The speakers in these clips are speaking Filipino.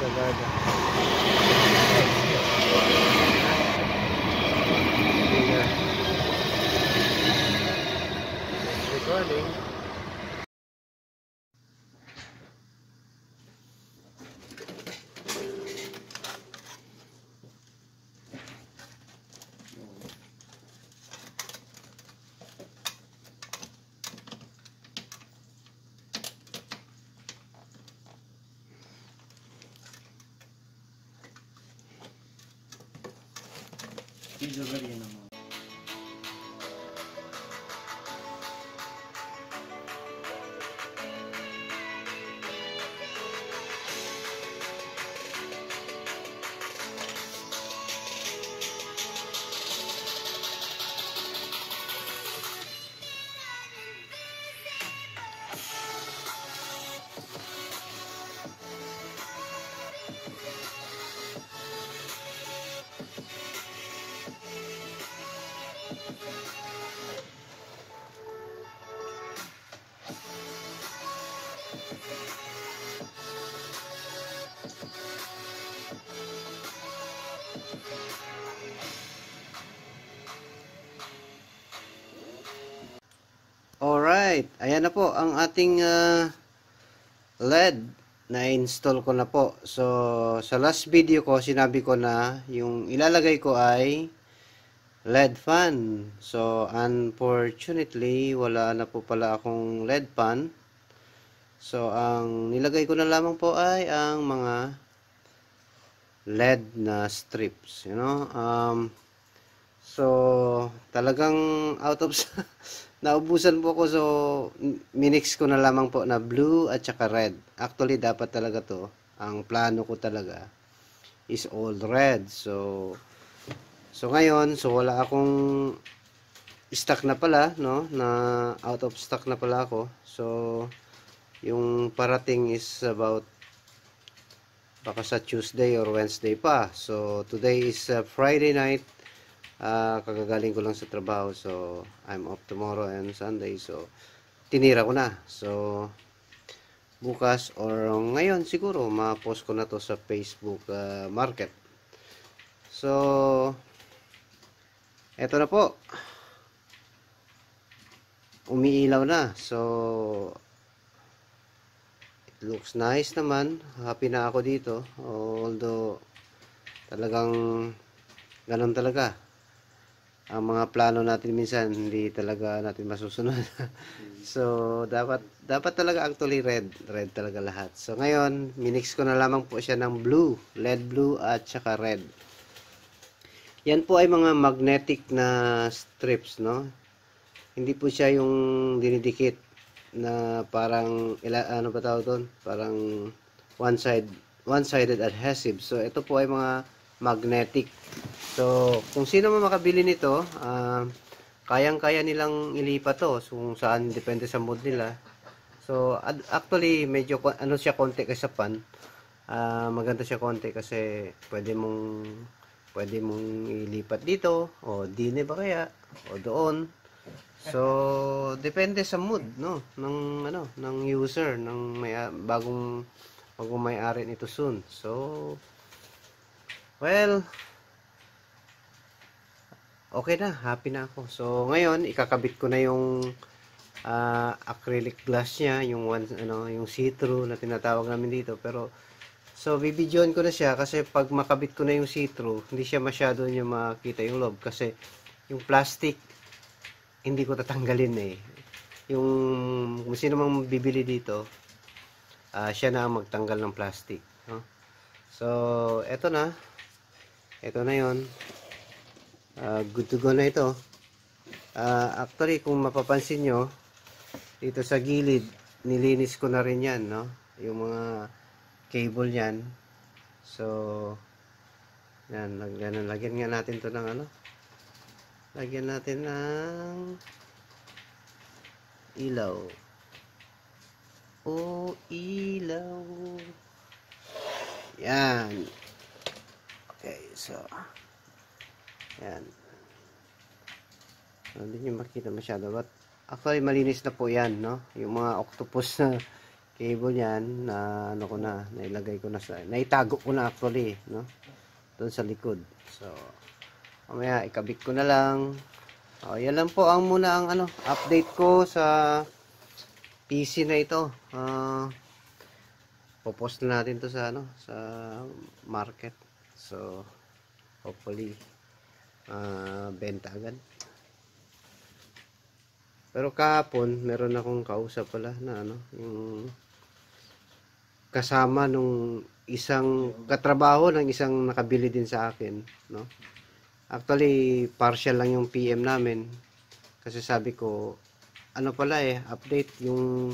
Sagada. Recording. Alright, ayan na po ang ating LED na install ko na po. So, sa last video ko, sinabi ko na yung ilalagay ko ay LED fan. So, unfortunately, wala na po pala akong LED fan. So, ang nilagay ko na lamang po ay ang mga LED na strips, you know. So, talagang out of naubusan po ako, so minix ko na lamang po na blue at saka red. Actually, dapat talaga to, ang plano ko talaga is all red. So ngayon, so wala akong stock na pala, no, na out of stock na pala ako. So yung parating is about baka sa Tuesday or Wednesday pa. So today is Friday night. Kagagaling ko lang sa trabaho, so I'm off tomorrow and Sunday, so tinira ko na. So bukas or ngayon siguro ma-post ko na to sa Facebook Market. So eto na po, umiilaw na. So it looks nice naman, happy na ako dito, although talagang ganun talaga ang mga plano natin, minsan hindi talaga natin masusunod. So dapat talaga actually red talaga lahat. So ngayon minix ko na lamang po siya ng blue, LED blue at saka red. Yan po ay mga magnetic na strips, no, hindi po siya yung dinidikit na parang ano ba tawag doon, parang one-sided adhesive. So ito po ay mga magnetic. So kung sino man makabili nito, kayang-kaya nilang ilipat to. So kung saan, depende sa mood nila. So actually medyo ano siya konti kaysa pan. Maganda siya konti kasi pwede mong ilipat dito o dine ba kaya o doon. So depende sa mood, no, ng user, ng bagong may-ari nito soon. So well, okay na, happy na ako. So ngayon ikakabit ko na yung acrylic glass niya, yung yung see-through na tinatawag namin dito. Pero so bibidyoan ko na siya kasi pag makabit ko na yung see-through, hindi siya masyado niya makita yung loob kasi yung plastic hindi ko tatanggalin eh. Yung kung sino mang bibili dito, siya na ang magtanggal ng plastic, no? So eto na yon. Good to go na ito. Actually kung mapapansin nyo dito sa gilid, nilinis ko na rin yan, no, yung mga cable yan. So yan, lagyan nga natin to ng lagyan natin ng ilaw. Ilaw. Yan. Okay, so yan. Hindi nyo makita masyado, but actually malinis na po yan, no? Yung mga octopus na cable niyan na ano ko na, nailagay ko na sa, naitago ko na actually, no? Doon sa likod. So, mamaya ikabit ko na lang. Yan lang po ang muna ang ano, update ko sa PC na ito. Popost na natin to sa ano, sa market. So, hopefully benta agad. Pero kahapon, meron akong kausap pala na ano, yung kasama nung isang katrabaho ng isang nakabili din sa akin, no? Actually, partial lang yung PM namin. Kasi sabi ko, ano pala update yung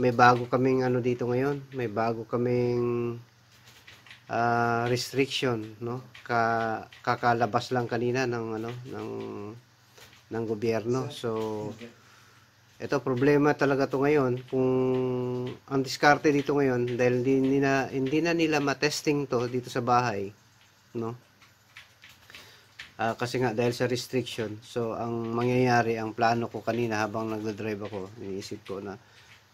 may bago kaming ano dito ngayon, may bago kaming restriction, no? Kakalabas lang kanina ng ano, ng gobyerno. So, ito problema talaga to ngayon kung ang diskarte dito ngayon dahil hindi na nila matesting to dito sa bahay, no? Kasi nga dahil sa restriction. So ang mangyayari, ang plano ko kanina habang nagdo-drive ako, iniisip ko na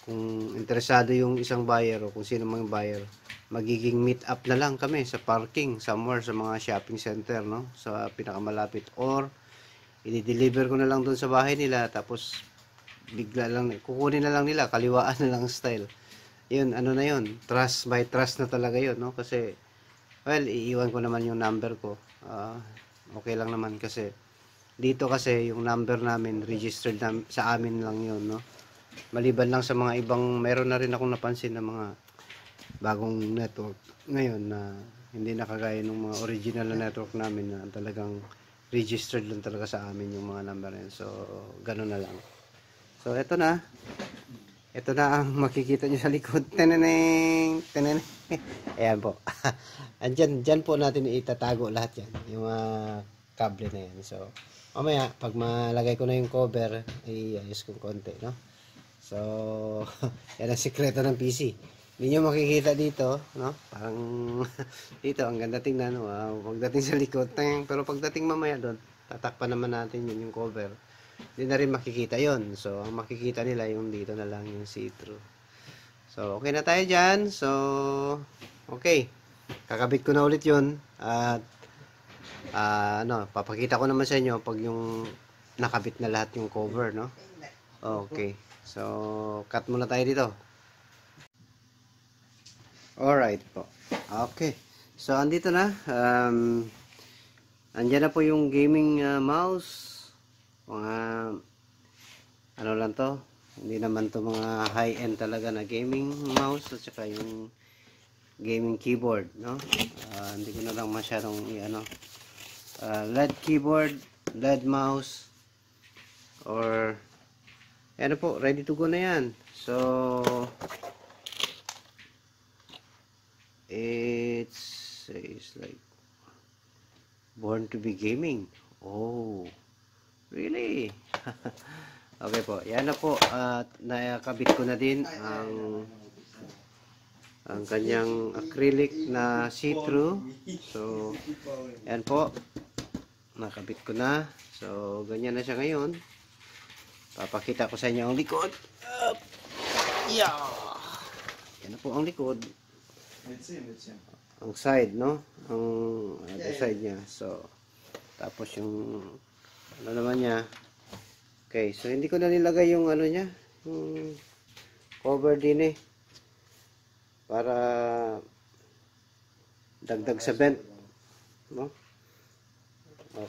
kung interesado yung isang buyer o kung sino mang buyer, magiging meet up na lang kami sa parking somewhere sa mga shopping center, no? Sa pinakamalapit, or i-deliver ko na lang doon sa bahay nila, tapos bigla lang kukunin na lang nila, kaliwaan na lang style. Yun, ano na yun, trust by trust na talaga yun, no? Kasi well, iiwan ko naman yung number ko. Okay lang naman kasi dito kasi yung number namin registered sa amin lang yun, no? Maliban lang sa mga ibang, meron na rin akong napansin na mga bagong network ngayon na hindi nakagaya ng mga original na network namin na talagang registered lang talaga sa amin yung mga number na yun. So, ganun na lang. So, eto na. Ito na ang makikita nyo sa likod. Teneneng! Teneneng! Ayan po. Dyan po natin itatago lahat yan. Yung kable na yan. So, mamaya, pag malagay ko na yung cover, ayos kong konti, no? So, yan ang sikreto ng PC. Hindi nyo makikita dito, no? Parang, dito, ang ganda tingnan, wow. Pagdating sa likod, pero pagdating mamaya doon, tatakpan naman natin yun yung cover. Hindi na rin makikita yon. So, ang makikita nila yung dito na lang yung see-through. So, okay na tayo dyan. So, okay. Kakabit ko na ulit yun. At, papakita ko naman sa inyo pag yung nakabit na lahat yung cover, no? Okay. So, cut muna tayo dito. Alright po. Okay. So, andito na. Andyan na po yung gaming mouse. Mga ano lang to, hindi naman to mga high-end talaga na gaming mouse at saka yung gaming keyboard, no? Hindi ko na lang masyadong LED keyboard, LED mouse, or ano po, ready to go na yan. So it's like born to be gaming. Oh, really? Okay po, yan na po. At nakabit ko na din ang kanyang acrylic na see-through. So, yan po. Nakabit ko na. So, ganyan na siya ngayon. Papakita ko sa inyo ang likod. Yeah! Yan na po ang likod. Ang side, no? Ang other side niya. So, tapos yung ano naman niya. Okay, so hindi ko na nilagay yung ano niya, yung cover din para dagdag sa vent, no?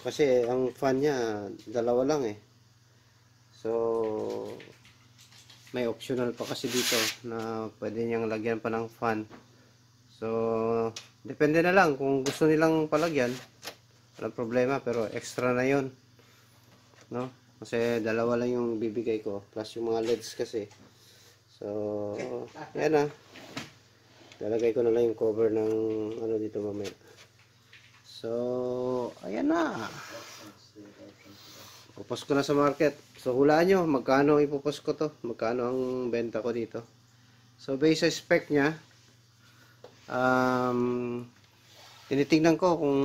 Kasi ang fan niya dalawa lang So may optional pa kasi dito na pwede niyang lagyan pa ng fan. So depende na lang kung gusto nilang palagyan, walang problema, pero extra na 'yon, no? Kasi dalawa lang yung bibigay ko plus yung mga LEDs kasi. So yan lalagay ko na lang yung cover ng ano dito mamaya. So ayan na, ipopost ko na sa market. So hulaan nyo magkano ipopost ko to, magkano ang benta ko dito. So based sa spec nya, tinitingnan ko kung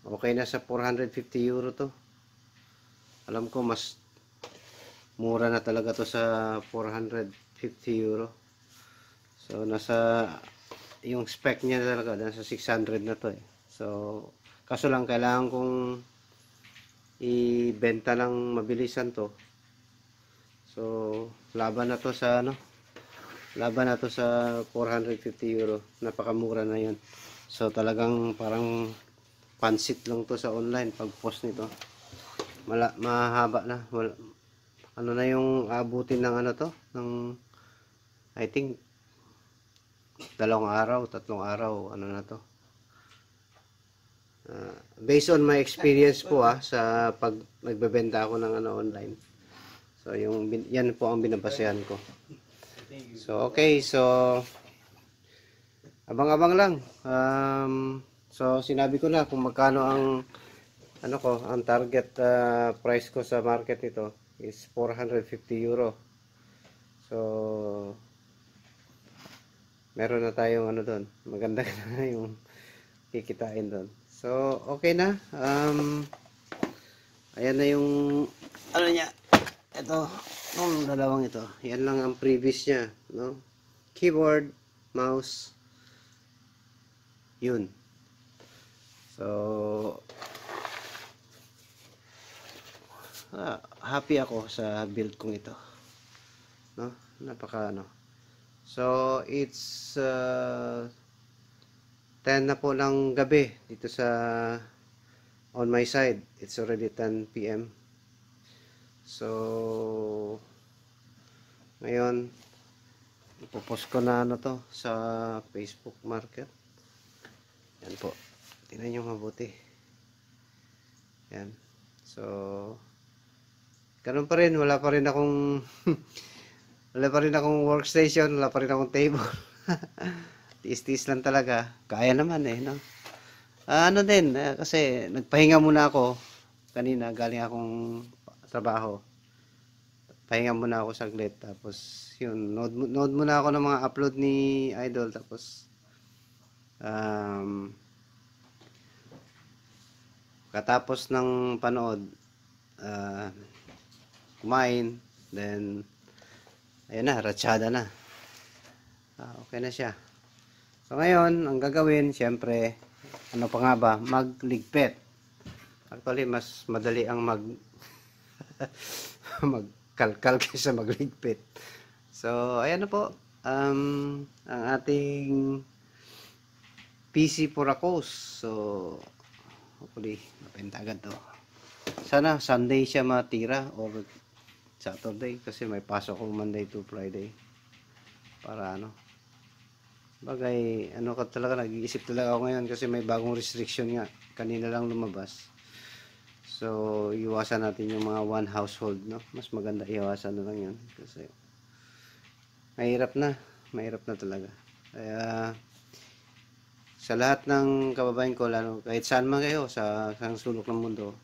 okay na sa 450 euro to. Alam ko mas mura na talaga to sa 430 €. So nasa yung spec niya talaga nasa 600 na to eh. So kaso lang kailangan kong ibenta ng mabilisan to. So laban na to sa laban na to sa €450. Napakamura na yun. So talagang parang pansit lang to sa online pag post nito. Mahaba na. Ano na yung abutin ng ng I think 2 araw, 3 araw, ano na to. Based on my experience po sa pag nagbebenta ako ng online. So yan po ang binabasehan ko. So okay, so abang-abang lang. So sinabi ko na kung magkano ang ang target price ko sa market nito is €450. So meron na tayong doon. Maganda na yung kikitain doon. So okay na. Ayan na yung niya. Ito, yung dalawang ito. Yan lang ang previous niya, no? Keyboard, mouse. Yun. So happy ako sa build kong ito. No? Napaka So it's 10 na po ng gabi dito sa on my side. It's already 10 PM. So ngayon ipopost ko na to sa Facebook Market. Yan po. Tingnan niyo mabuti. Yan. So ganun pa rin, wala pa rin akong wala pa rin akong workstation, wala pa rin akong table. Tiis-tiis lang talaga. Kaya naman no. Kasi nagpahinga muna ako kanina, galing akong trabaho. Pahinga muna ako saglit, tapos yun, nood muna ako ng mga upload ni Idol, tapos katapos ng panood, kumain, then ayun na, ratsyada na. Okay na siya. So ngayon, ang gagawin, syempre, ano pa nga ba? Magligpit. Actually, mas madali ang magkalkal kaysa magligpit. So, ayan na po. Ang ating PC Puracos. So, hopefully, mapenta agad to. Sana Sunday siya matira or Saturday kasi may pasok ko Monday to Friday. Para bagay, talaga, nag-iisip talaga ako ngayon kasi may bagong restriction nga. Kanina lang lumabas. So, iwasan natin yung mga one household, no? Mas maganda iwasan na lang yun. Kasi, mahirap na talaga. Kaya, sa lahat ng kababayan ko, lalo, kahit saan man kayo, sa sulok ng mundo,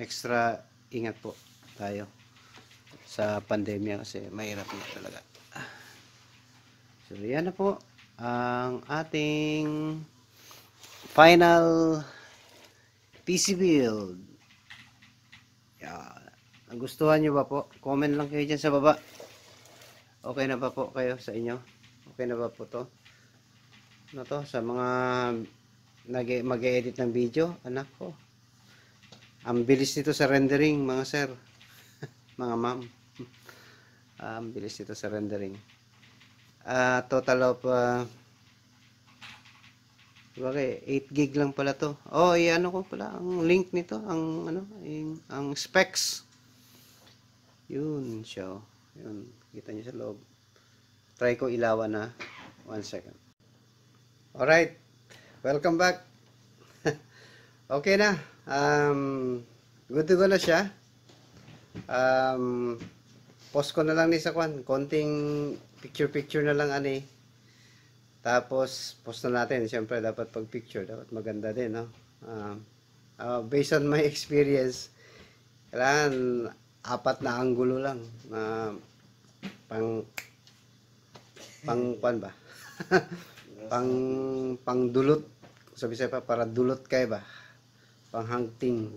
extra ingat po tayo sa pandemya kasi mahirap na talaga. So, yan na po ang ating final PC build. Yan. Nagustuhan nyo ba po? Comment lang kayo dyan sa baba. Okay na ba po kayo sa inyo? Okay na ba po to? Sa mga mag-edit ng video? Anak ko. Ang bilis nito sa rendering, mga sir. Mga ma'am. Ang bilis nito sa rendering. Total of 8 gig lang pala to. Oh, ko pala ang link nito, ang specs. Yun siya. Yun, kita niyo sa loob. Try ko ilawan na. 1 second. Alright. Welcome back. Okay na. Good to go na siya. Post ko na lang ni sa konting picture na lang tapos post na natin. Siyempre dapat pag picture dapat maganda din, no? Based on my experience, kailangan 4 na anggulo lang na pang ba? pang dulot. Sabi sa pa para dulot kay ba? Pang hangting.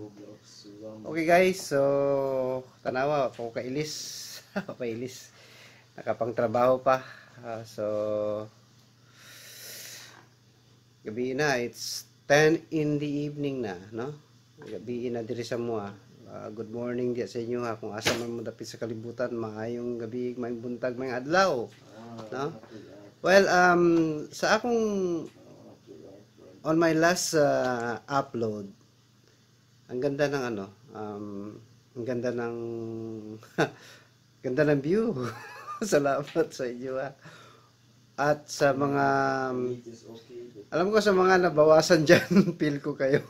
Okay guys, so tanawa ko kailis. Papailis. nakapang trabaho pa. So gabi na, it's 10 in the evening na, no? Gabi na diri sa mua. Good morning diya sa inyo ha, kung asa man mo dapit sa kalibutan, maayong gabi, maayong buntag, maayong adlaw, no? Well, sa akong on my last upload, ang ganda ng ano, ang ganda ng ganda ng view. Salamat sa inyo ha. At sa mga alam ko sa mga nabawasan dyan, feel ko kayo.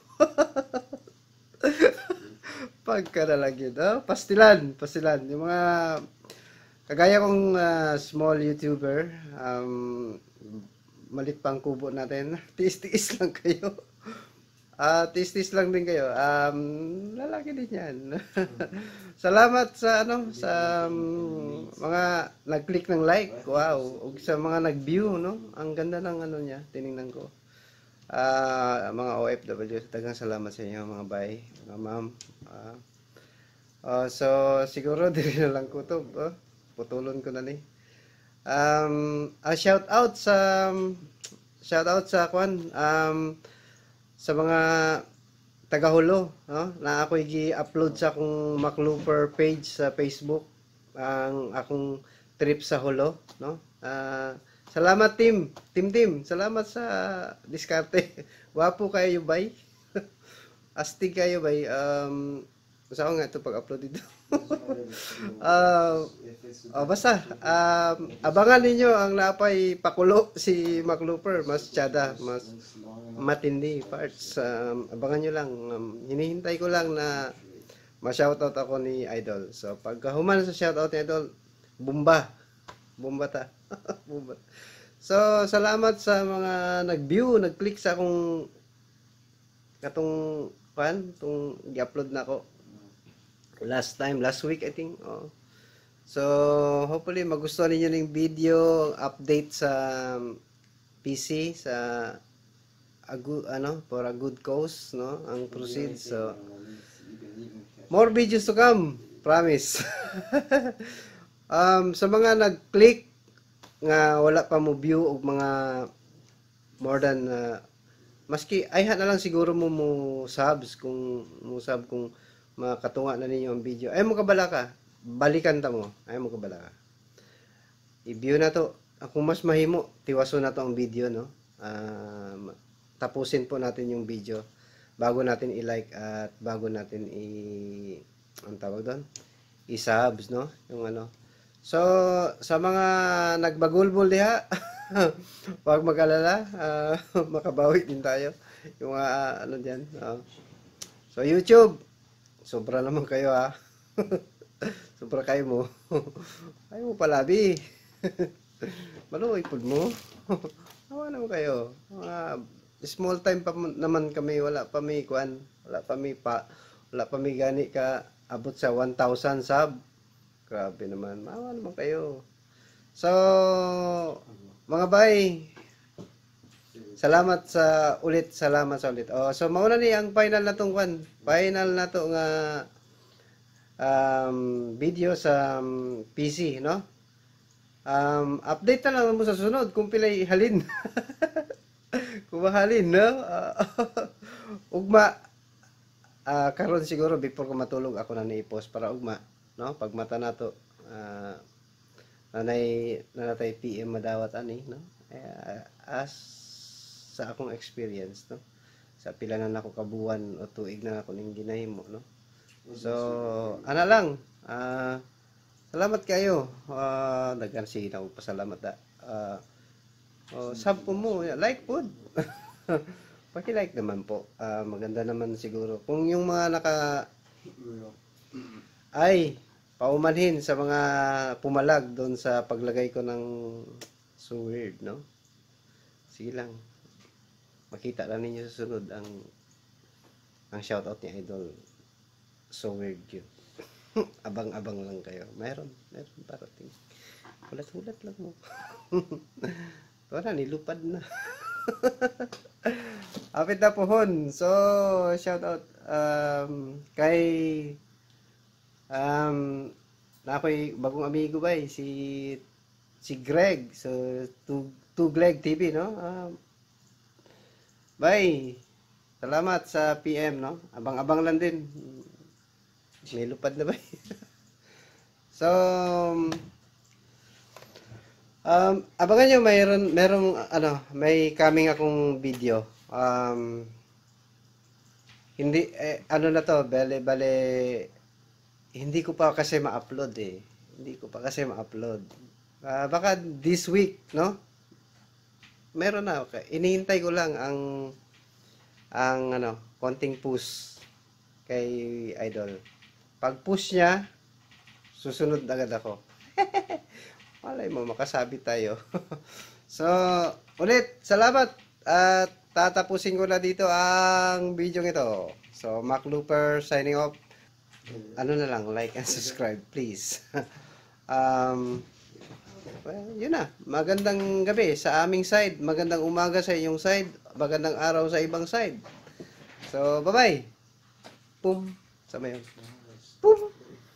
Pagka na lang yun. Pastilan. Yung mga kagaya kong small YouTuber, malit pang kubo natin. Tiis-tiis lang kayo. Tiis-tiis lang din kayo. Lalaki din yan. Salamat sa sa mga nag-click ng like. Wow. O sa mga nag-view, no? Ang ganda ng ano niya. Tiningnan ko. Mga OFW, daghang salamat sa inyo mga bay, mga ma'am. So siguro dili na lang ko to. Putulon ko na ni. Shout out sa kwan. Sa mga taga-Hulo, no? Na ako i-upload sa akong MacLooper page sa Facebook ang akong trip sa Hulo, no? Salamat team. Salamat sa diskarte. Wapo kayo bay. Astig kayo bay. Basta ako nga ito pag-upload dito. Basta abangan ninyo ang napay pakulo si MacLooper, mas tsada, mas matindi parts. Abangan nyo lang. Hinihintay ko lang na ma-shoutout ako ni Idol. So pag human sa shoutout ni Idol, bumba ta. Bumba. So salamat sa mga nag-view, nag-click sa akong katong tong i-upload na ako last week I think. So hopefully magustuhan niyo ng video update sa PC sa for a good cause, no, ang proceed. So more videos to come, promise. Sa mga nag-click nga wala pa mo view og mga more than maski ay na lang siguro mo subs kung makatunga na ninyo ang video. Ay mo kabala ka, balikan ta mo. Ay mo kabala ka. I-view na to. Kung mas mahimo, tiwaso na to ang video, no. Tapusin po natin yung video bago natin i-like at bago natin ang tawag doon, i-subs, no, yung ano. So sa mga nagbagulbol diha, wag mag-alala, makabawi din tayo yung ano diyan. So YouTube, sobra naman kayo ha. Sobra kayo mo. Ayaw mo palabi. Maluoy pud mo. Awa naman kayo. Small time pa naman kami, wala pa may kuan, wala pa may gani ka abot sa 1,000 sub. Grabe naman. Maawa naman kayo. So mga bay, salamat sa ulit. So mauna ni ang final na tong kwan. Final na to nga video sa PC, no? Update na lang mo sa sunod kung pilay halin. Kung mahalin, no? Ugma karon siguro before ko matulog ako na ni-post para ugma, no? Pag mata nato nanatay PM madawat ani, no? As sa akong experience, no? Sa pila na nako kabuwan o tuig na ako ning ginahimo, no? So ana lang, salamat kayo. Daghan sige na og pasalamat da. Sub po mo, like po. Paki-like naman po. Maganda naman siguro. Kung yung mga ay paumanhin sa mga pumalag doon sa paglagay ko ng so weird, no? Sige lang. Makita lang ninyo sa sunod ang shoutout ni Idol. So weird yun. Abang-abang lang kayo. Meron parating. Hulat-hulat lang mo. Wala, nilupad na. Apit na pohon. So, shout out kay na ako'y bagong amigo ba si si Greg. So, Greg TV, no? Bye. Salamat sa PM, no? Abang-abang lang din. May lupad na ba? So, abangan nyo, may coming akong video. Hindi, ano na to, bale, hindi ko pa kasi ma-upload eh. Hindi ko pa kasi ma-upload. Baka this week, no? Meron na. Okay. Inihintay ko lang ang konting push kay Idol. Pag push niya, susunod agad ako. Malay mo, makasabi tayo. So, ulit, salamat. At tatapusin ko na dito ang video ito. So, Mac Looper signing off. Ano na lang, like and subscribe, please. Well, yun na. Magandang gabi sa aming side. Magandang umaga sa inyong side. Magandang araw sa ibang side. So, bye-bye. Boom. Sama yun. Boom.